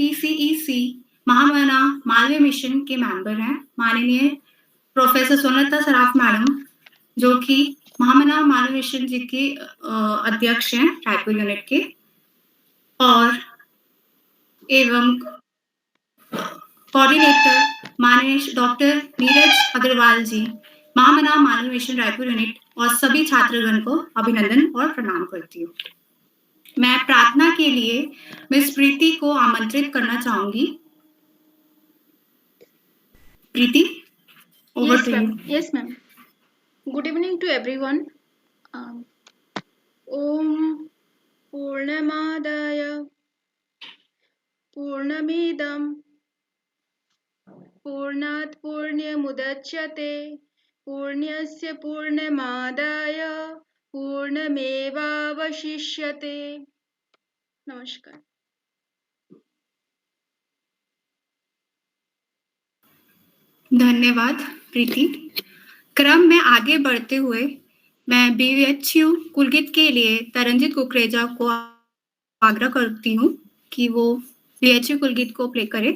कि सीईसी महामना मालवीय मिशन के मेंबर हैं, माननीय प्रोफेसर सोनलता सराफ मैडम, जो कि महामना मालवीय मिशन जी के अध्यक्ष हैं रायपुर यूनिट के, और एवं कोऑर्डिनेटर माननीय डॉक्टर नीरज अग्रवाल जी, महामना मालवीय मिशन रायपुर यूनिट, और सभी छात्रगण को अभिनंदन और प्रणाम करती हूँ। मैं प्रार्थना के लिए मिस प्रीति को आमंत्रित करना चाहूंगी। प्रीति, over Yes, to ma'am. you. Yes, ma'am. Good evening to everyone. Om Purnamadaya Purnamidam Purnat Purnyamudachyate Purnyasya Purnamadaya Purnamevavashishyate. नमस्कार। धन्यवाद प्रीति। क्रम में आगे बढ़ते हुए मैं बीएचयू कुलगीत के लिए तरंजित कुकरेजा को आग्रह करती हूँ कि वो बीएचयू कुलगीत को प्ले करे।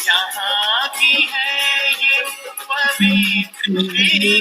यहाँ की है ये पवित्र पहले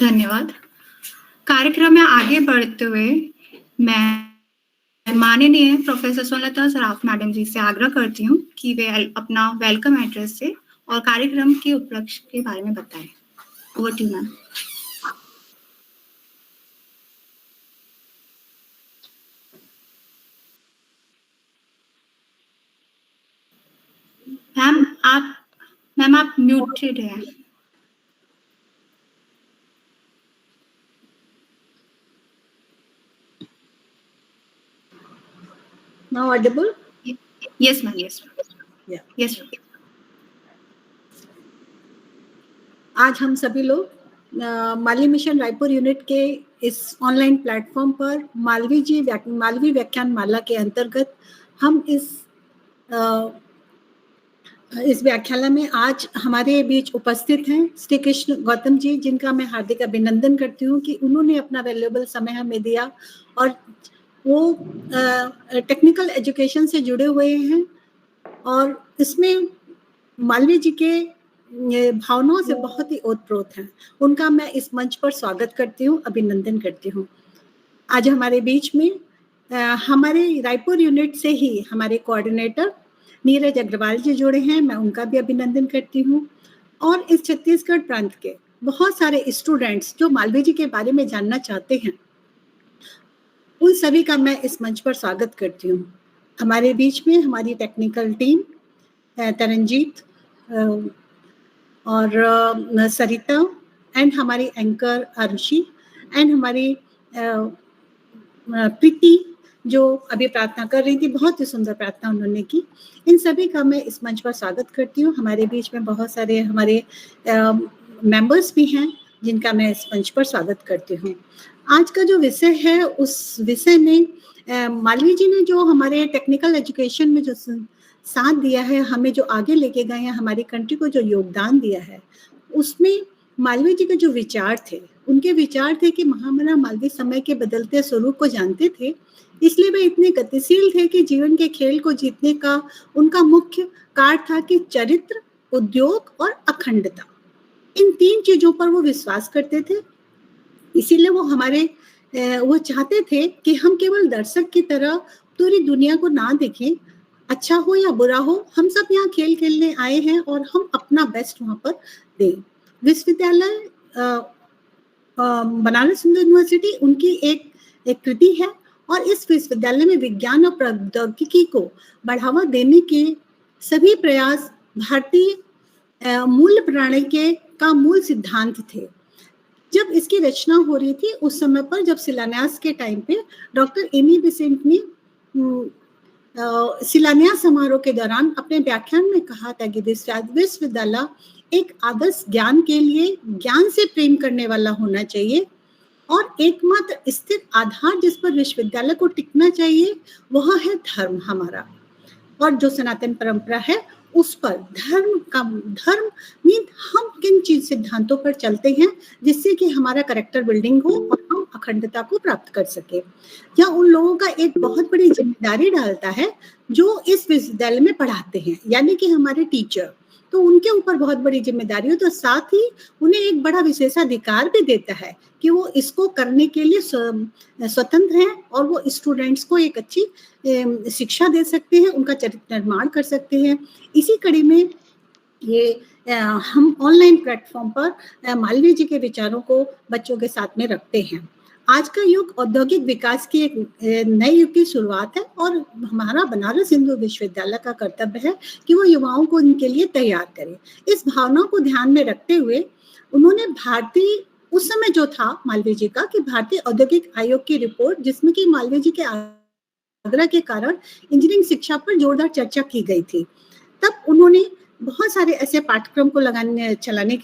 धन्यवाद। कार्यक्रम में आगे बढ़ते हुए मैं माननीय प्रोफेसर सोनलता सराफ मैडम जी से आग्रह करती हूँ कि वे अपना वेलकम एड्रेस से और कार्यक्रम के उपलक्ष्य के बारे में बताएं। Over to ma'am. मैम आप म्यूटेड हैं। Now audible? Yes ma'am, yes ma'am. Yeah. Yes ma'am. आज हम सभी लोग मालवी मिशन रायपुर यूनिट के इस ऑनलाइन प्लेटफॉर्म पर मालवी व्याख्यान माला के अंतर्गत हम इस व्याख्यान में आज हमारे बीच उपस्थित हैं श्री कृष्ण गौतम जी, जिनका मैं हार्दिक अभिनंदन करती हूँ कि उन्होंने अपना वैल्यूएबल समय हमें दिया और वो टेक्निकल एजुकेशन से जुड़े हुए हैं और इसमें मालवी जी के भावनाओं से बहुत ही ओतप्रोत हैं। उनका मैं इस मंच पर स्वागत करती हूँ, अभिनंदन करती हूँ। आज हमारे बीच में हमारे रायपुर यूनिट से ही हमारे कोऑर्डिनेटर नीरज अग्रवाल जी जुड़े हैं, मैं उनका भी अभिनंदन करती हूँ। और इस छत्तीसगढ़ प्रांत के बहुत सारे स्टूडेंट्स जो मालवी जी के बारे में जानना चाहते हैं, उन सभी का मैं इस मंच पर स्वागत करती हूँ। हमारे बीच में हमारी टेक्निकल टीम तरनजीत और सरिता एंड हमारी एंकर आरुषि एंड हमारी प्रीति जो अभी प्रार्थना कर रही थी, बहुत ही सुंदर प्रार्थना उन्होंने की। इन सभी का मैं इस मंच पर स्वागत करती हूँ। हमारे बीच में बहुत सारे हमारे मेंबर्स भी हैं जिनका मैं इस मंच पर स्वागत करती हूँ। आज का जो विषय है, उस विषय में मालवी जी ने जो हमारे टेक्निकल एजुकेशन में जो साथ दिया है, हमें जो आगे लेके गए हैं, हमारी कंट्री को जो योगदान दिया है, उसमें मालवी जी के जो विचार थे, उनके विचार थे कि महामना मालवी समय के बदलते स्वरूप को जानते थे, इसलिए वे इतने गतिशील थे कि जीवन के खेल को जीतने का उनका मुख्य कार्य था कि चरित्र, उद्योग और अखंडता, इन तीन चीजों पर वो विश्वास करते थे। इसीलिए वो चाहते थे कि हम केवल दर्शक की तरह पूरी दुनिया को ना देखें, अच्छा हो या बुरा हो, हम सब यहाँ खेल खेलने आए हैं और हम अपना बेस्ट वहाँ पर दें। विश्वविद्यालय बनारस हिंदू यूनिवर्सिटी उनकी एक कृति है और इस विश्वविद्यालय में विज्ञान और प्रौद्योगिकी को बढ़ावा देने के सभी प्रयास भारतीय मूल प्रणाली का मूल सिद्धांत थे। जब इसकी रचना हो रही थी, उस समय पर जब शिलान्यास के टाइम पे डॉक्टर एनी बेसेंट ने शिलान्यास समारोह के दौरान अपने व्याख्यान में कहा था कि विश्वविद्यालय एक आदर्श ज्ञान के लिए ज्ञान से प्रेम करने वाला होना चाहिए और एकमात्र स्थिर आधार जिस पर विश्वविद्यालय को टिकना चाहिए वह है धर्म हमारा, और जो सनातन परंपरा है उस पर धर्म मीन हम किन चीज सिद्धांतों पर चलते हैं जिससे कि हमारा कैरेक्टर बिल्डिंग हो और हम अखंडता को प्राप्त कर सके। यह उन लोगों का एक बहुत बड़ी जिम्मेदारी डालता है जो इस विश्वविद्यालय में पढ़ाते हैं, यानी कि हमारे टीचर, तो उनके ऊपर बहुत बड़ी जिम्मेदारी हो, तो साथ ही उन्हें एक बड़ा विशेषाधिकार भी देता है कि वो इसको करने के लिए स्वतंत्र हैं और वो स्टूडेंट्स को एक अच्छी शिक्षा दे सकते हैं, उनका चरित्र निर्माण कर सकते हैं। इसी कड़ी में ये हम ऑनलाइन प्लेटफॉर्म पर मालवी जी के विचारों को बच्चों के साथ में रखते हैं। आज का युग औद्योगिक विकास की एक नए युग की शुरुआत है और हमारा बनारस हिंदू विश्वविद्यालय का कर्तव्य है कि वो युवाओं को इनके लिए तैयार करे। इस भावना को ध्यान में रखते हुए उन्होंने भारतीय उस समय जो था मालवी जी का कि भारतीय औद्योगिक आयोग की रिपोर्ट, जिसमें कि मालवी जी के आग्रह के कारण इंजीनियरिंग शिक्षा पर जोरदार चर्चा की गई थी, तब उन्होंने बहुत सारे ऐसे पाठ्यक्रम को चलाने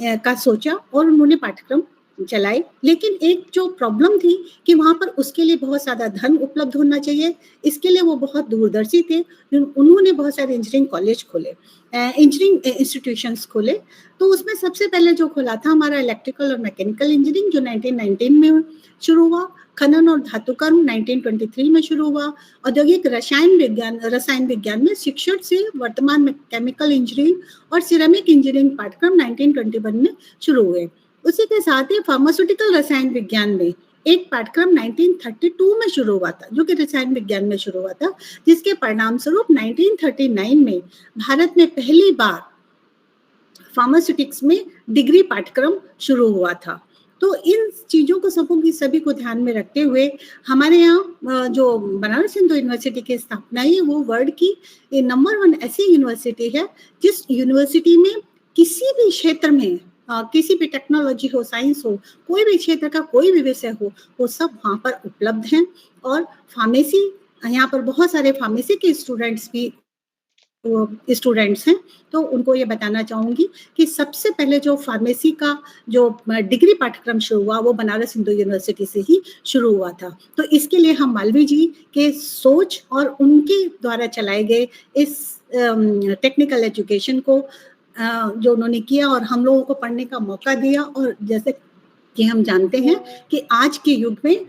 का सोचा और उन्होंने पाठ्यक्रम चलाए। लेकिन एक जो प्रॉब्लम थी कि वहाँ पर उसके लिए बहुत ज़्यादा धन उपलब्ध होना चाहिए, इसके लिए वो बहुत दूरदर्शी थे। उन्होंने बहुत सारे इंजीनियरिंग कॉलेज खोले, इंजीनियरिंग इंस्टीट्यूशंस खोले। तो उसमें सबसे पहले जो खोला था हमारा इलेक्ट्रिकल और मैकेनिकल इंजीनियरिंग, जो 1919 में शुरू हुआ। खनन और धातुकर्म 1923 में शुरू हुआ। औद्योगिक रसायन विज्ञान में शिक्षण से वर्तमान में केमिकल इंजीनियरिंग और सिरेमिक इंजीनियरिंग पाठ्यक्रम 1921 में शुरू हुए। उसी के साथ ही फार्मास्यूटिकल रसायन विज्ञान में एक पाठ्यक्रम 1932 में शुरू हुआ था, जो कि रसायन विज्ञान में शुरू हुआ था, जिसके परिणाम स्वरूप 1939 में भारत में पहली बार फार्मास्यूटिक्स में डिग्री पाठ्यक्रम शुरू हुआ था। तो इन चीजों को सभी को ध्यान में रखते हुए हमारे यहाँ जो बनारस हिंदू यूनिवर्सिटी की स्थापना है, वो वर्ल्ड की नंबर 1 ऐसी यूनिवर्सिटी है जिस यूनिवर्सिटी में किसी भी क्षेत्र में किसी भी टेक्नोलॉजी हो, साइंस हो, कोई भी क्षेत्र का कोई भी विषय हो, वो सब वहाँ पर उपलब्ध हैं। और फार्मेसी, यहाँ पर बहुत सारे फार्मेसी के स्टूडेंट्स हैं, तो उनको ये बताना चाहूंगी कि सबसे पहले जो फार्मेसी का जो डिग्री पाठ्यक्रम शुरू हुआ वो बनारस हिंदू यूनिवर्सिटी से ही शुरू हुआ था। तो इसके लिए हम मालवीय जी के सोच और उनके द्वारा चलाए गए इस टेक्निकल एजुकेशन को जो उन्होंने किया और हम लोगों को पढ़ने का मौका दिया, और जैसे कि हम जानते हैं कि आज के युग में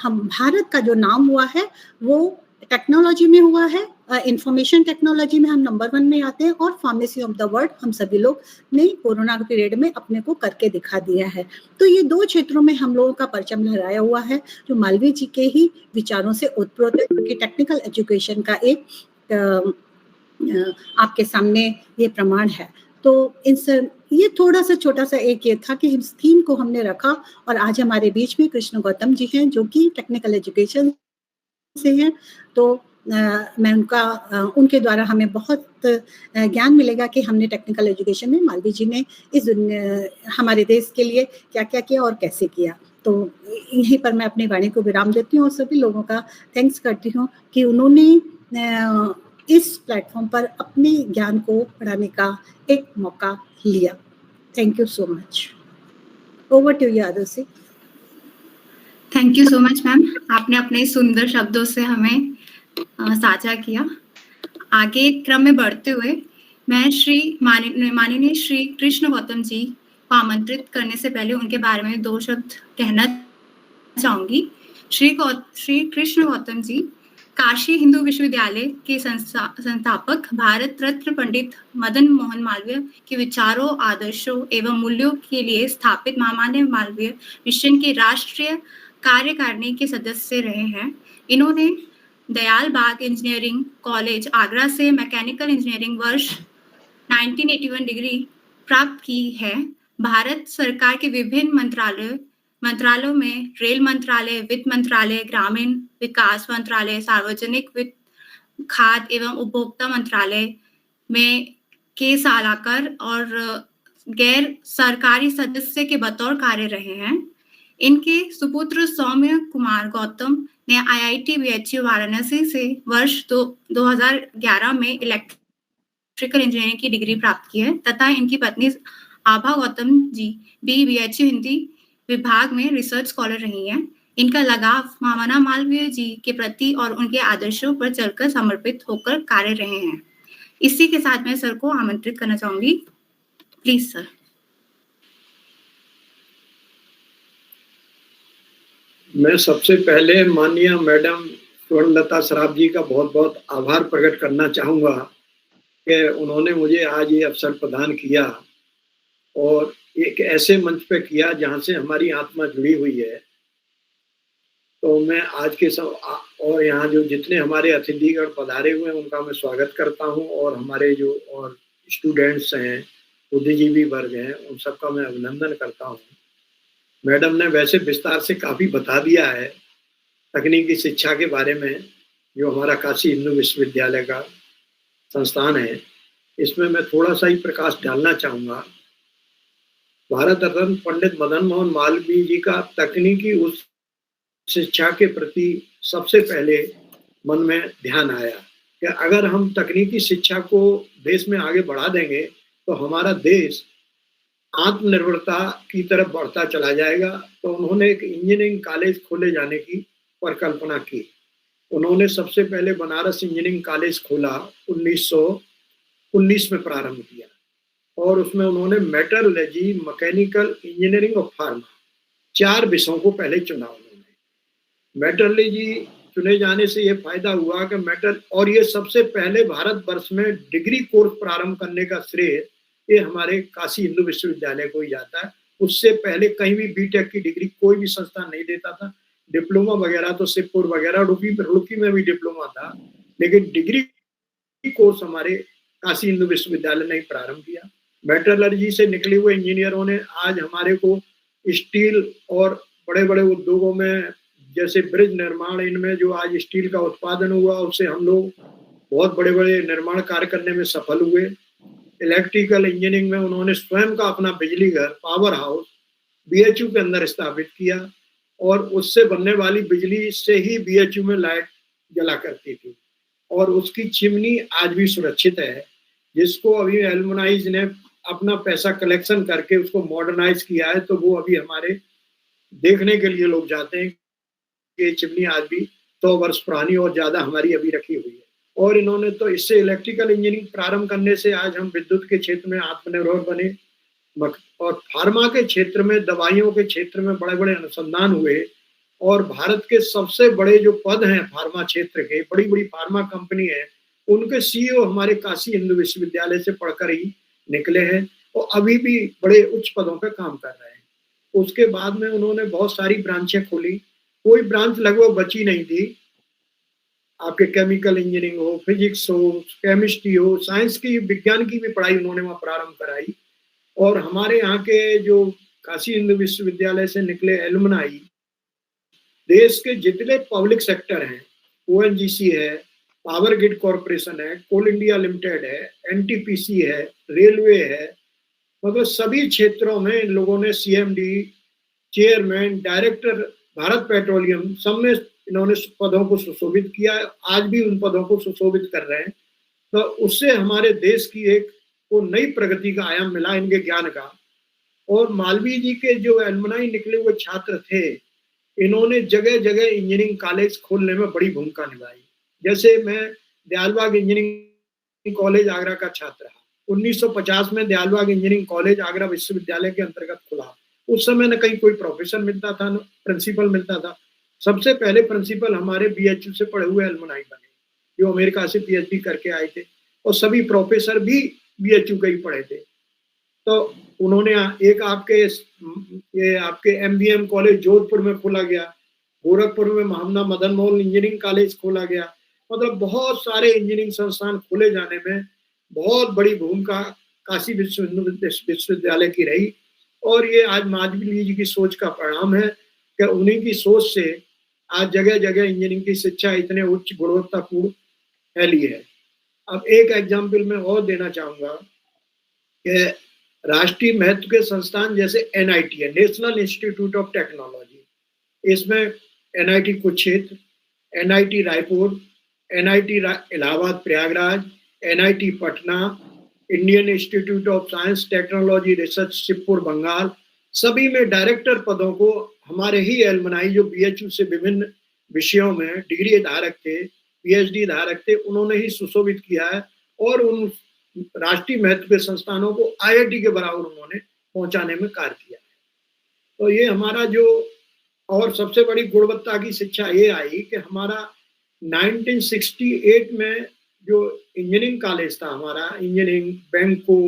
हम भारत का जो नाम हुआ है वो टेक्नोलॉजी में हुआ है। इंफॉर्मेशन टेक्नोलॉजी में हम नंबर 1 में आते हैं, और फार्मेसी ऑफ द वर्ल्ड हम सभी लोग ने कोरोना पीरियड में अपने को करके दिखा दिया है। तो ये 2 क्षेत्रों में हम लोगों का परचम लहराया हुआ है, जो मालवीय जी के ही विचारों से उत्प्रोत है, क्योंकि टेक्निकल एजुकेशन का एक आपके सामने ये प्रमाण है। तो ये थोड़ा सा छोटा सा एक ये था कि इस थीम को हमने रखा, और आज हमारे बीच में कृष्ण गौतम जी हैं जो कि टेक्निकल एजुकेशन से हैं। तो मैं उनके द्वारा हमें बहुत ज्ञान मिलेगा कि हमने टेक्निकल एजुकेशन में मालवीय जी ने हमारे देश के लिए क्या क्या किया और कैसे किया। तो यहीं पर मैं अपनी वाणी को विराम देती हूँ और सभी लोगों का थैंक्स करती हूँ कि उन्होंने इस प्लेटफॉर्म पर अपने ज्ञान को बढ़ाने का एक मौका लिया। Thank you so much. Over to you Adarshi. Thank you so much ma'am, आपने अपने सुंदर शब्दों से हमें साझा किया। आगे क्रम में बढ़ते हुए मैं माननीय श्री कृष्ण गौतम जी को आमंत्रित करने से पहले उनके बारे में 2 शब्द कहना चाहूंगी। श्री कृष्ण गौतम जी काशी हिंदू विश्वविद्यालय के संस्थापक, भारत रत्न पंडित मदन मोहन मालवीय के विचारों, आदर्शों एवं मूल्यों के लिए स्थापित महामानव मालवीय मिशन के राष्ट्रीय कार्यकारिणी के सदस्य रहे हैं। इन्होंने दयाल बाग इंजीनियरिंग कॉलेज आगरा से मैकेनिकल इंजीनियरिंग वर्ष 1981 डिग्री प्राप्त की है। भारत सरकार के विभिन्न मंत्रालयों में रेल मंत्रालय, वित्त मंत्रालय, ग्रामीण विकास मंत्रालय, सार्वजनिक वित्त, खाद्य एवं उपभोक्ता मंत्रालय में के सलाहकार और गैर सरकारी सदस्य के बतौर कार्य रहे हैं। इनके सुपुत्र सौम्य कुमार गौतम ने IIT BHU वाराणसी से वर्ष 2011 में इलेक्ट्रिकल इंजीनियरिंग की डिग्री प्राप्त की है, तथा इनकी पत्नी आभा गौतम जी भी BHU हिंदी विभाग में रिसर्च स्कॉलर रही हैं। इनका लगाव महामना मालवीय जी के प्रति और उनके आदर्शों पर चलकर समर्पित होकर कार्य रहे हैं। इसी के साथ मैं सर को आमंत्रित करना चाहूंगी। Please sir. मैं सबसे पहले माननीय मैडम स्वर्णलता सराफ जी का बहुत बहुत आभार प्रकट करना चाहूँगा कि उन्होंने मुझे आज ये अवसर प्रदान किया और एक ऐसे मंच पे किया जहाँ से हमारी आत्मा जुड़ी हुई है। तो मैं आज के और यहाँ जो जितने हमारे अतिथिगण पधारे हुए हैं उनका मैं स्वागत करता हूँ, और हमारे जो और स्टूडेंट्स हैं, बुद्धिजीवी वर्ग हैं, उन सबका मैं अभिनंदन करता हूँ। मैडम ने वैसे विस्तार से काफ़ी बता दिया है तकनीकी शिक्षा के बारे में, जो हमारा काशी हिंदू विश्वविद्यालय का संस्थान है। इसमें मैं थोड़ा सा ही प्रकाश डालना चाहूँगा। भारत रत्न पंडित मदन मोहन मालवीय जी का तकनीकी उस शिक्षा के प्रति सबसे पहले मन में ध्यान आया कि अगर हम तकनीकी शिक्षा को देश में आगे बढ़ा देंगे तो हमारा देश आत्मनिर्भरता की तरफ बढ़ता चला जाएगा। तो उन्होंने एक इंजीनियरिंग कॉलेज खोले जाने की परिकल्पना की। उन्होंने सबसे पहले बनारस इंजीनियरिंग कॉलेज खोला, 1919 में प्रारंभ किया, और उसमें उन्होंने मेटलर्जी, मैकेनिकल इंजीनियरिंग और फार्मा 4 विषयों को पहले चुना। उन्होंने मेटलर्जी चुने जाने से ये फायदा हुआ कि और ये सबसे पहले भारतवर्ष में डिग्री कोर्स प्रारंभ करने का श्रेय ये हमारे काशी हिंदू विश्वविद्यालय को ही जाता है। उससे पहले कहीं भी बीटेक की डिग्री कोई भी संस्थान नहीं देता था। डिप्लोमा वगैरह तो शिवपुर वगैरह, रुड़की में भी डिप्लोमा था, लेकिन डिग्री कोर्स हमारे काशी हिंदू विश्वविद्यालय ने ही प्रारंभ किया। मेटलर्जी से निकले हुए इंजीनियरों ने आज हमारे को स्टील और बड़े बड़े उद्योगों में, जैसे ब्रिज निर्माण, इनमें जो आज स्टील का उत्पादन हुआ, उससे हम लोग बहुत बड़े बड़े निर्माण कार्य करने में सफल हुए। इलेक्ट्रिकल इंजीनियरिंग में उन्होंने स्वयं का अपना बिजली घर, पावर हाउस बीएचयू के अंदर स्थापित किया, और उससे बनने वाली बिजली से ही बीएचयू में लाइट जला करती थी, और उसकी चिमनी आज भी सुरक्षित है, जिसको अभी एलुमनाइज ने अपना पैसा कलेक्शन करके उसको मॉडर्नाइज किया है। तो वो अभी हमारे देखने के लिए लोग जाते हैं कि ये चिमनी आज भी 100 वर्ष पुरानी और ज्यादा हमारी अभी रखी हुई है। और इन्होंने तो इससे इलेक्ट्रिकल इंजीनियरिंग प्रारंभ करने से आज हम विद्युत के क्षेत्र में आत्मनिर्भर बने, और फार्मा के क्षेत्र में, दवाइयों के क्षेत्र में बड़े बड़े अनुसंधान हुए, और भारत के सबसे बड़े जो पद हैं फार्मा क्षेत्र के, बड़ी बड़ी फार्मा कंपनी है, उनके सीईओ हमारे काशी हिंदू विश्वविद्यालय से पढ़कर ही निकले हैं, और अभी भी बड़े उच्च पदों पर काम कर रहे हैं। उसके बाद में उन्होंने बहुत सारी ब्रांचें खोली, कोई ब्रांच लगभग बची नहीं थी। आपके केमिकल इंजीनियरिंग हो, फिजिक्स हो, केमिस्ट्री हो, साइंस की, विज्ञान की भी पढ़ाई उन्होंने वहाँ प्रारंभ कराई। और हमारे यहाँ के जो काशी हिंदू विश्वविद्यालय से निकले एलुमनाई, देश के जितने पब्लिक सेक्टर हैं, ओएनजीसी है, पावर ग्रिड कॉरपोरेशन है, कोल इंडिया लिमिटेड है, एनटीपीसी है, रेलवे है, मतलब सभी क्षेत्रों में इन लोगों ने CMD, chairman, director, Bharat petroleum, सब में इन्होंने पदों को सुशोभित किया है। आज भी उन पदों को सुशोभित कर रहे हैं। तो उससे हमारे देश की एक को नई प्रगति का आयाम मिला इनके ज्ञान का। और मालवीय जी के जो एलुमनाई निकले हुए छात्र थे, इन्होंने जगह जगह इंजीनियरिंग कॉलेज खोलने में बड़ी भूमिका निभाई। जैसे मैं दयालबाग इंजीनियरिंग कॉलेज आगरा का छात्र रहा, 1950 में दयालबाग इंजीनियरिंग कॉलेज आगरा विश्वविद्यालय के अंतर्गत खुला। उस समय न कहीं कोई प्रोफेसर मिलता था, न प्रिंसिपल मिलता था। सबसे पहले प्रिंसिपल हमारे बीएचयू से पढ़े हुए एलुमनाई बने, जो अमेरिका से पीएचडी करके आए थे, और सभी प्रोफेसर भी बीएचयू के ही पढ़े थे। तो उन्होंने एक आपके एमबीएम कॉलेज जोधपुर में खोला गया, गोरखपुर में महामना मदन मोहन इंजीनियरिंग कॉलेज खोला गया। मतलब बहुत सारे इंजीनियरिंग संस्थान खोले जाने में बहुत बड़ी भूमिका काशी विश्वविद्यालय की रही। और ये आज मालवीय जी की सोच का परिणाम है कि उन्हीं की सोच से आज जगह जगह इंजीनियरिंग की शिक्षा इतने उच्च गुणवत्तापूर्ण फैली है। अब एक एग्जाम्पल मैं और देना चाहूंगा कि राष्ट्रीय महत्व के संस्थान जैसे एनआईटी है, नेशनल इंस्टीट्यूट ऑफ टेक्नोलॉजी, इसमें NIT Kurukshetra, NIT Raipur, NIT Allahabad Prayagraj, NIT Patna, Indian institute of science technology research Shivpur Bengal, सभी में डायरेक्टर पदों को हमारे ही एलुमनाई जो बीएचयू से विभिन्न विषयों में डिग्री धारक थे, पीएचडी धारक थे, उन्होंने ही सुशोभित किया है। और उन राष्ट्रीय महत्व के संस्थानों को आईआईटी के बराबर उन्होंने पहुंचाने में कार्य किया है। तो ये हमारा जो, और सबसे बड़ी गुणवत्ता की शिक्षा ये आई कि हमारा 1968 में जो इंजीनियरिंग कॉलेज था हमारा, इंजीनियरिंग बैंको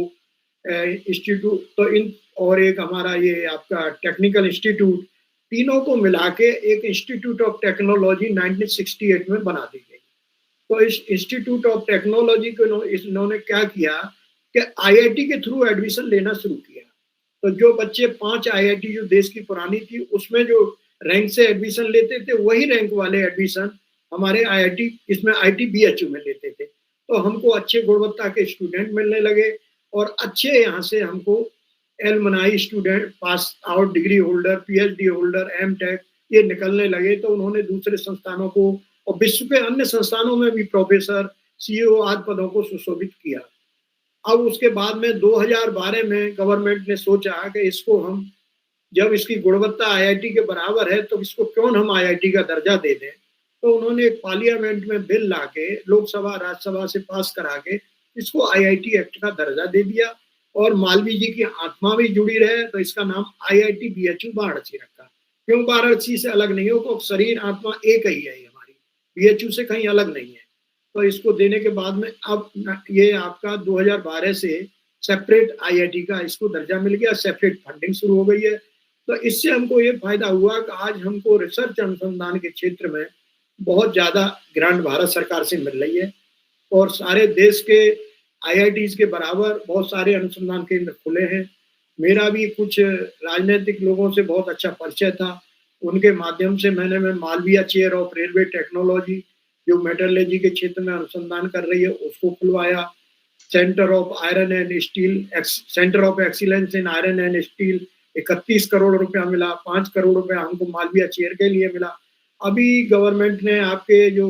इंस्टीट्यूट, तो इन और एक हमारा ये आपका टेक्निकल इंस्टीट्यूट, तीनों को मिला के एक इंस्टीट्यूट ऑफ टेक्नोलॉजी 1968 में बना दी गई। तो इस इंस्टीट्यूट ऑफ टेक्नोलॉजी को इन्होंने क्या किया कि आईआईटी के थ्रू एडमिशन लेना शुरू किया। तो जो बच्चे 5 आईआईटी जो देश की पुरानी थी उसमें जो रैंक से एडमिशन लेते थे, वही रैंक वाले एडमिशन हमारे आईआईटी, इसमें आईटी बीएचयू में लेते थे। तो हमको अच्छे गुणवत्ता के स्टूडेंट मिलने लगे, और अच्छे यहाँ से हमको alumni student, pass out degree holder, PhD holder, MTech, ये निकलने लगे। तो उन्होंने दूसरे संस्थानों को और विश्व के अन्य संस्थानों में भी प्रोफेसर, सीईओ आदि पदों को सुशोभित किया। अब उसके बाद में 2012 में गवर्नमेंट ने सोचा कि इसको हम, जब इसकी गुणवत्ता आईआईटी के बराबर है तो इसको क्यों हम आईआईटी का दर्जा दे दें। तो उन्होंने एक पार्लियामेंट में बिल लाके लोकसभा राज्यसभा से पास करा के इसको आईआईटी एक्ट का दर्जा दे दिया। और मालवीय जी की आत्मा भी जुड़ी रहे तो इसका नाम आईआईटी बीएचयू वाराणसी रखा। क्यों वाराणसी से अलग नहीं हो, तो शरीर आत्मा एक ही है हमारी, बीएचयू से कहीं अलग नहीं है। तो इसको देने के बाद में अब ये आपका 2012 से सेपरेट आईआईटी का इसको दर्जा मिल गया, सेपरेट फंडिंग शुरू हो गई है। तो इससे हमको ये फायदा हुआ कि आज हमको रिसर्च अनुसंधान के क्षेत्र में बहुत ज्यादा ग्रांट भारत सरकार से मिल रही है और सारे देश के आईआईटीज के बराबर बहुत सारे अनुसंधान केंद्र खुले हैं। मेरा भी कुछ राजनीतिक लोगों से बहुत अच्छा परिचय था, उनके माध्यम से मैं Malviya chair of railway technology जो मेटलर्जी के क्षेत्र में अनुसंधान कर रही है उसको खुलवाया। Centre of iron and steel, centre of excellence in iron and steel 31 crore रुपया मिला, 5 करोड़ रुपया हमको मालवीय चेयर के लिए मिला। अभी गवर्नमेंट ने आपके जो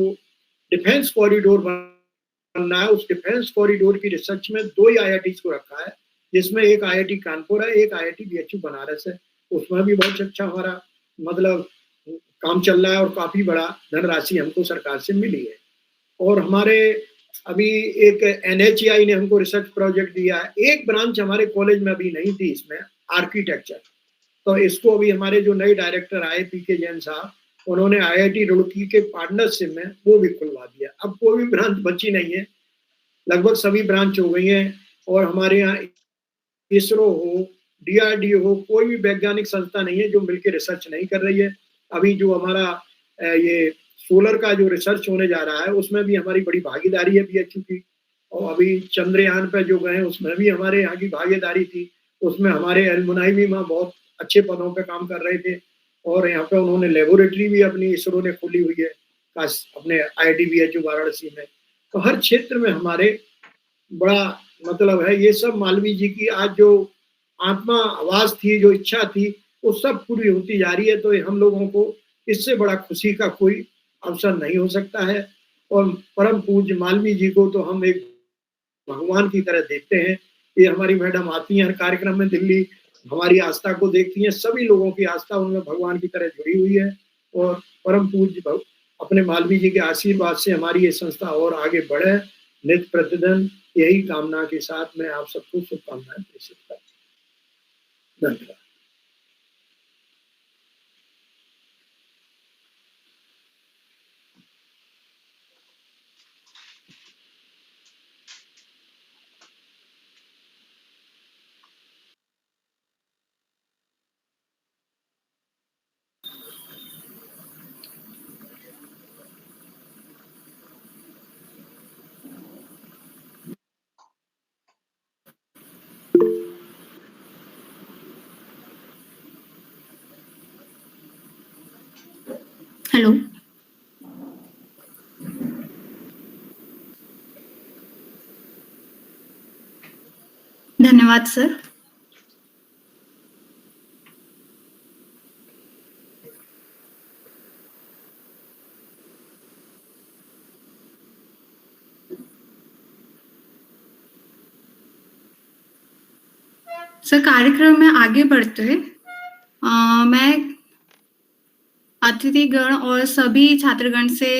डिफेंस कॉरिडोर बनना है, उस डिफेंस कॉरिडोर की रिसर्च में 2 ही आईआईटी को रखा है, जिसमें एक आईआईटी कानपुर है, एक आईआईटी बीएचयू बनारस है। उसमें भी बहुत अच्छा हमारा मतलब काम चल रहा है और काफी बड़ा धनराशि हमको सरकार से मिली है। और हमारे अभी एक एनएचआई ने हमको रिसर्च प्रोजेक्ट दिया है। एक ब्रांच हमारे कॉलेज में अभी नहीं थी, इसमें आर्किटेक्चर, तो इसको अभी हमारे जो नए डायरेक्टर आए पीके जैन साहब, उन्होंने आईआईटी रुड़की के पार्टनरशिप में वो भी खुलवा दिया। अब कोई भी ब्रांच बची नहीं है, लगभग सभी ब्रांच हो गई हैं। और हमारे यहाँ इसरो हो, डीआरडीओ हो, कोई भी वैज्ञानिक संस्था नहीं है जो मिलकर रिसर्च नहीं कर रही है। अभी जो हमारा ये सोलर का जो रिसर्च होने जा रहा है उसमें भी हमारी बड़ी भागीदारी है बीएचयू की। और अभी चंद्रयान पे जो गए उसमें भी हमारे यहाँ की भागीदारी थी। उसमें हमारे एलमुनाई भी वहाँ बहुत अच्छे पदों पे काम कर रहे थे और यहाँ पे उन्होंने लेबोरेटरी भी अपनी इसरो ने खोली हुई है अपने आईआईटी बीएचयू वाराणसी में। तो हर क्षेत्र में हमारे बड़ा मतलब है। ये सब मालवीय जी की आज जो आत्मा आवाज थी, जो इच्छा थी, वो सब पूरी होती जा रही है। तो हम लोगों को इससे बड़ा खुशी का कोई अवसर नहीं हो सकता है। और परम पूज्य मालवीय जी को तो हम एक भगवान की तरह देखते हैं। ये हमारी मैडम आती हैं हर कार्यक्रम में दिल्ली, हमारी आस्था को देखती हैं, सभी लोगों की आस्था उनमें भगवान की तरह जुड़ी हुई है। और परम पूज्य अपने मालवीय जी के आशीर्वाद से हमारी ये संस्था और आगे बढ़े नित्य प्रतिदिन, यही कामना के साथ मैं आप सबको शुभकामनाएं प्रेषित करता हूँ। धन्यवाद। हेलो, धन्यवाद सर। सर, कार्यक्रम में आगे बढ़ते हुए मैं अतिथिगण और सभी छात्रगण से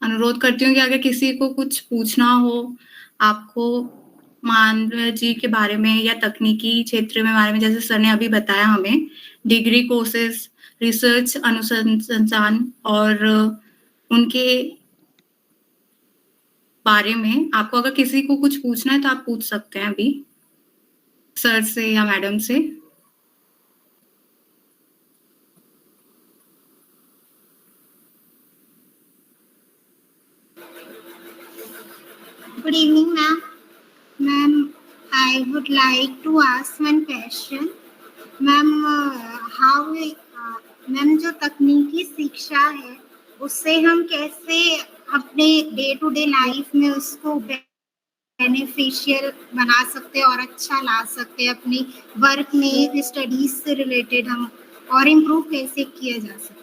अनुरोध करती हूँ कि अगर किसी को कुछ पूछना हो आपको मालवीय जी के बारे में या तकनीकी क्षेत्र में बारे में, जैसे सर ने अभी बताया हमें डिग्री कोर्सेज, रिसर्च अनुसंधान और उनके बारे में आपको अगर किसी को कुछ पूछना है तो आप पूछ सकते हैं अभी सर से या मैडम से। Good evening, ma'am. Ma'am, I would like to ask one question. Ma'am, ma'am जो तकनीकी शिक्षा है उससे हम कैसे अपने डे टू डे लाइफ में उसको बेनिफिशियल बना सकते हैं और अच्छा ला सकते हैं अपनी वर्क में, स्टडीज से रिलेटेड हम और इम्प्रूव कैसे किया जा सकता है?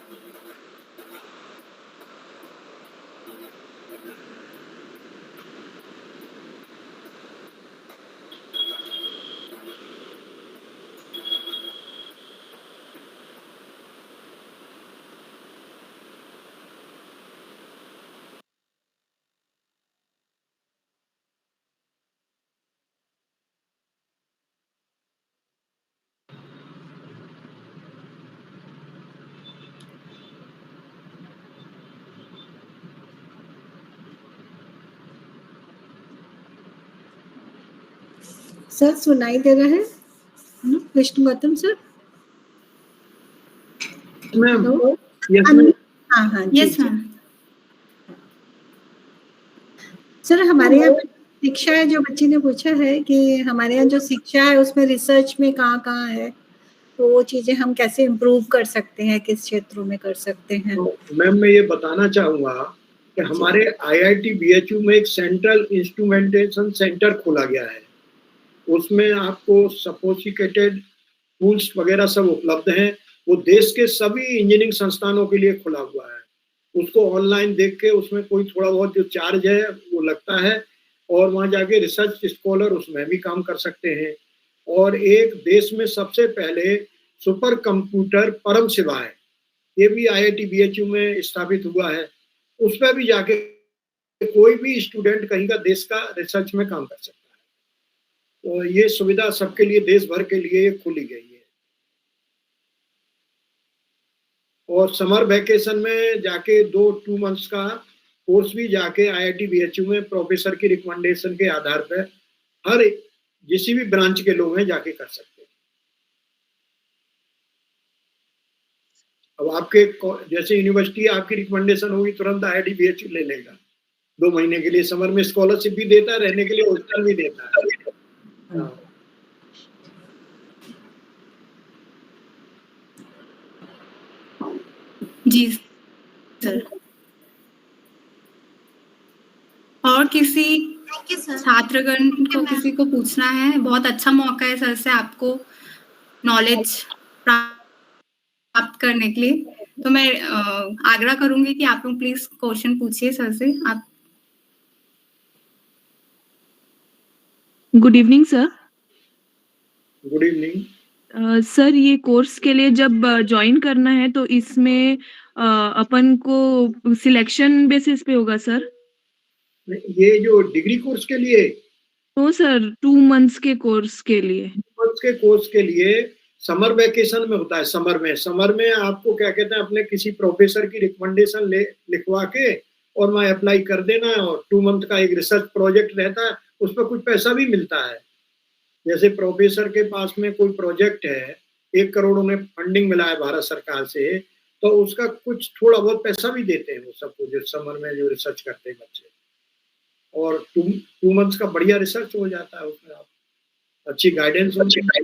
सर सुनाई दे रहा है Vishnuvardhana sir? Ma'am hello? Yes ma'am हाँ हाँ जी, यस जी। मैम। सर हमारे यहाँ पे शिक्षा है, जो बच्ची ने पूछा है कि हमारे यहाँ जो शिक्षा है उसमें रिसर्च में कहाँ कहाँ है, तो वो चीजें हम कैसे इम्प्रूव कर सकते हैं, किस क्षेत्रों में कर सकते हैं? तो मैम मैं ये बताना चाहूँगा कि हमारे IIT BHU में एक सेंट्रल इंस्ट्रूमेंटेशन सेंटर खोला गया है। उसमें आपको सोफिस्टिकेटेड टूल्स वगैरह सब उपलब्ध हैं। वो देश के सभी इंजीनियरिंग संस्थानों के लिए खुला हुआ है। उसको ऑनलाइन देख के उसमें कोई थोड़ा बहुत जो चार्ज है वो लगता है, और वहाँ जाके रिसर्च स्कॉलर उसमें भी काम कर सकते हैं। और एक देश में सबसे पहले सुपर कंप्यूटर परम शिवा है, ये भी IIT BHU में स्थापित हुआ है। उस पर भी जाके कोई भी स्टूडेंट कहीं का देश का रिसर्च में काम कर सकता है। तो ये सुविधा सबके लिए, देश भर के लिए खुली गई है। और समर वैकेशन में जाके 2 मंथ्स का कोर्स भी जाके IIT BHU में प्रोफेसर की रिकमेंडेशन के आधार पर हर किसी भी ब्रांच के लोग हैं जाके कर सकते हैं। अब आपके जैसे यूनिवर्सिटी आपकी रिकमेंडेशन होगी, तुरंत IIT BHU ले लेगा। 2 महीने के लिए समर में स्कॉलरशिप भी देता है, रहने के लिए हॉस्टल भी देता है। हाँ। जी सर। और किसी थैंक यू सर। छात्रगण को किसी को पूछना है? बहुत अच्छा मौका है सर से आपको नॉलेज प्राप्त करने के लिए। तो मैं आग्रह करूंगी कि आप लोग प्लीज क्वेश्चन पूछिए सर से। आप good evening sir. Good evening. Sir ये कोर्स के लिए जब ज्वाइन करना है तो इसमें अपन को सिलेक्शन बेसिस पे होगा सर? ये जो डिग्री कोर्स के लिए? तो सर 2 मंथ्स के कोर्स के लिए। 2 मंथ्स के कोर्स के लिए समर वैकेशन में होता है। समर में आपको क्या कहते हैं, अपने किसी प्रोफेसर की रिकमेंडेशन लिखवा के और वहाँ अप्लाई कर देना है, और 2 मंथ का एक रिसर्च प्रोजेक्ट रहता है, उस पर कुछ पैसा भी मिलता है। जैसे प्रोफेसर के पास में कोई प्रोजेक्ट है, 1 करोड़ उन्हें फंडिंग मिला है भारत सरकार से, तो उसका कुछ थोड़ा बहुत पैसा भी देते हैं वो सबको, जो समर में जो रिसर्च करते हैं बच्चे। और 2 मंथ्स का बढ़िया रिसर्च हो जाता है उसमें। आप अच्छी गाइडेंस होती है,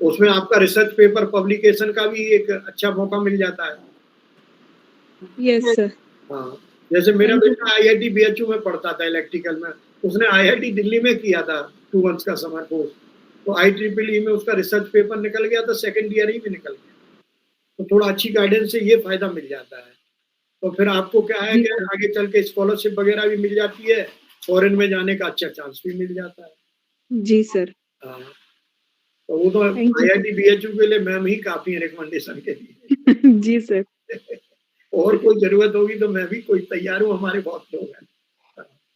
उसमें आपका रिसर्च पेपर पब्लिकेशन का भी एक अच्छा मौका मिल जाता है। Yes sir. हाँ, जैसे मेरा बेटा IIT BHU में पढ़ता था इलेक्ट्रिकल में, उसने IIT दिल्ली में किया था 2 मंथ्स का समर कोर्स, तो IEEE में उसका रिसर्च पेपर निकल गया था, सेकेंड ईयर ही में निकल गया। तो थोड़ा अच्छी गाइडेंस से ये फायदा मिल जाता है। तो फिर आपको क्या है कि आगे चल के स्कॉलरशिप वगैरह भी मिल जाती है, फॉरेन में जाने का अच्छा चांस भी मिल जाता है। जी सर। हाँ, तो वो तो IIT BHU के लिए मैम ही काफी है रिकमेंडेशन के लिए। जी सर। और कोई जरूरत होगी तो मैं भी कोई तैयार हूँ, हमारे बहुत लोग हैं।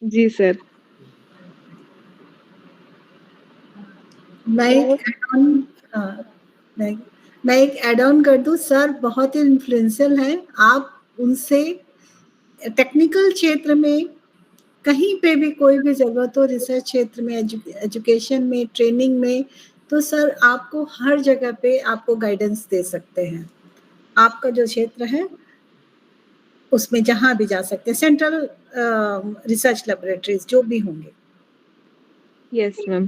जी सर। मैं एक एड ऑन कर दूं सर, बहुत ही इन्फ्लुएंशियल है। आप उनसे टेक्निकल क्षेत्र में कहीं पे भी कोई भी जरूरत हो, रिसर्च क्षेत्र में, एजुकेशन में, ट्रेनिंग में, तो सर आपको हर जगह पे आपको गाइडेंस दे सकते हैं। आपका जो क्षेत्र है उसमें जहां भी जा सकते हैं, सेंट्रल रिसर्च लेबोरेटरीज जो भी होंगे। Yes ma'am.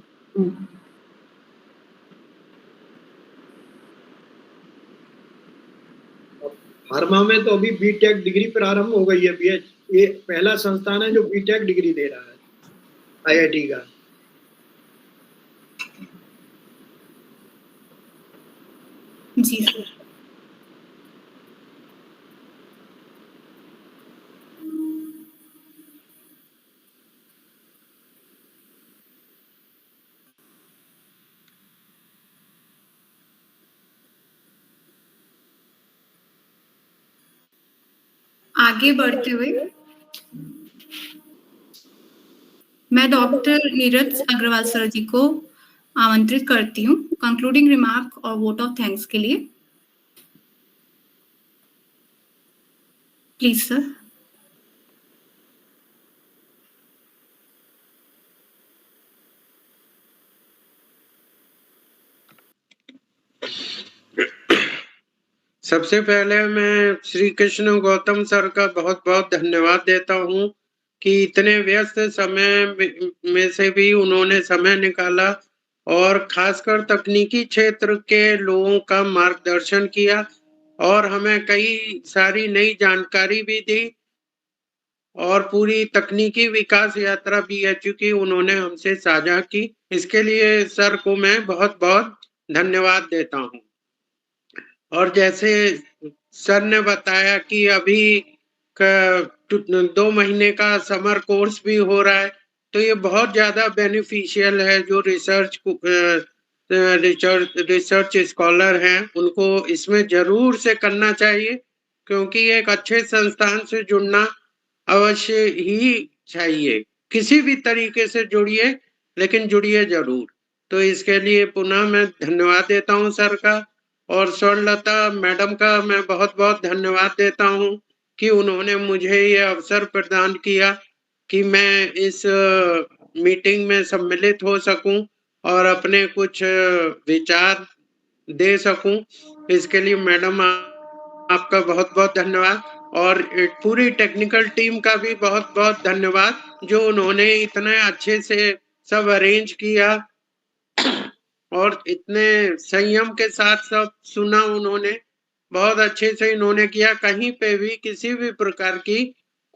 फार्मा में तो अभी BTech डिग्री प्रारंभ हो गई है। ये पहला संस्थान है जो BTech डिग्री दे रहा है IIT का। जी सर। आगे बढ़ते हुए मैं डॉक्टर नीरज अग्रवाल सर जी को आमंत्रित करती हूँ कंक्लूडिंग रिमार्क और वोट ऑफ थैंक्स के लिए। Please sir. सबसे पहले मैं श्री कृष्ण गौतम सर का बहुत बहुत धन्यवाद देता हूँ कि इतने व्यस्त समय में से भी उन्होंने समय निकाला और खासकर तकनीकी क्षेत्र के लोगों का मार्गदर्शन किया और हमें कई सारी नई जानकारी भी दी और पूरी तकनीकी विकास यात्रा BHU की उन्होंने हमसे साझा की। इसके लिए सर को मैं बहुत बहुत धन्यवाद देता हूँ। और जैसे सर ने बताया कि अभी 2 महीने का समर कोर्स भी हो रहा है, तो ये बहुत ज्यादा बेनिफिशियल है। जो रिसर्च स्कॉलर हैं उनको इसमें जरूर से करना चाहिए, क्योंकि एक अच्छे संस्थान से जुड़ना अवश्य ही चाहिए। किसी भी तरीके से जुड़िए, लेकिन जुड़िए जरूर। तो इसके लिए पुनः मैं धन्यवाद देता हूँ सर का, और स्वर्णलता मैडम का मैं बहुत बहुत धन्यवाद देता हूँ कि उन्होंने मुझे ये अवसर प्रदान किया कि मैं इस मीटिंग में सम्मिलित हो सकूं और अपने कुछ विचार दे सकूं। इसके लिए मैडम आपका बहुत बहुत धन्यवाद, और पूरी टेक्निकल टीम का भी बहुत बहुत धन्यवाद, जो उन्होंने इतने अच्छे से सब अरेंज किया और इतने संयम के साथ सब सुना। उन्होंने बहुत अच्छे से इन्होंने किया, कहीं पे भी किसी भी प्रकार की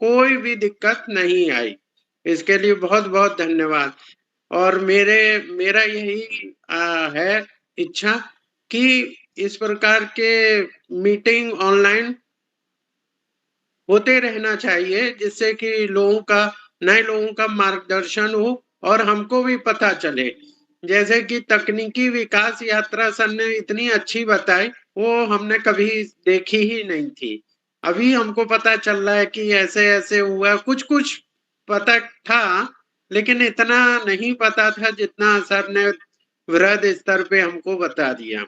कोई भी दिक्कत नहीं आई। इसके लिए बहुत बहुत धन्यवाद। और मेरा यही है इच्छा कि इस प्रकार के मीटिंग ऑनलाइन होते रहना चाहिए, जिससे कि नए लोगों का मार्गदर्शन हो और हमको भी पता चले। जैसे कि तकनीकी विकास यात्रा सर ने इतनी अच्छी बताई, वो हमने कभी देखी ही नहीं थी। अभी हमको पता चल रहा है कि ऐसे ऐसे हुआ। कुछ कुछ पता था, लेकिन इतना नहीं पता था जितना सर ने वृहद स्तर पे हमको बता दिया।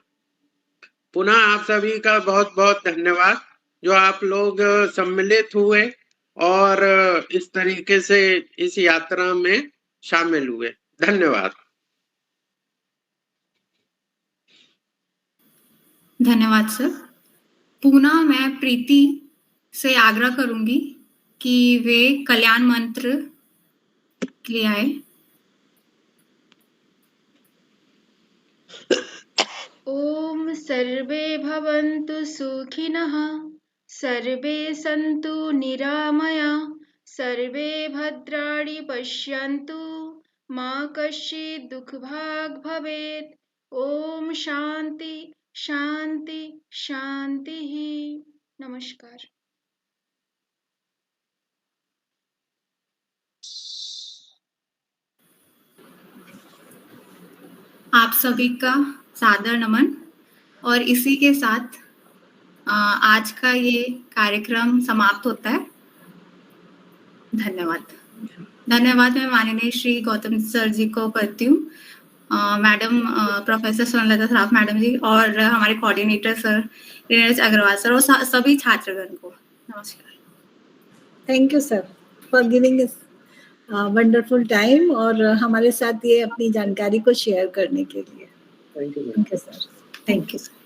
पुनः आप सभी का बहुत बहुत धन्यवाद, जो आप लोग सम्मिलित हुए और इस तरीके से इस यात्रा में शामिल हुए। धन्यवाद। धन्यवाद सर। पुनः मैं प्रीति से आग्रह करूंगी कि वे कल्याण मंत्र ले आए। ओम सर्वे भवन्तु सुखिनः, सर्वे सन्तु निरामया, सर्वे भद्राणि पश्यन्तु, मा कश्चित् दुःखभाग् भवेत्। ओम शांति शांति शांतिः। नमस्कार। आप सभी का सादर नमन। और इसी के साथ आज का ये कार्यक्रम समाप्त होता है। धन्यवाद। धन्यवाद मैं माननीय श्री गौतम सर जी को करती हूँ, madam professor Swarnalata Saraf madam ji, और हमारे coordinator sir Neeraj Agarwal sir, और सभी छात्रगण को नमस्कार। Thank you sir for giving us wonderful time और हमारे साथ ये अपनी जानकारी को शेयर करने के लिए। Thank you sir. Thank you sir.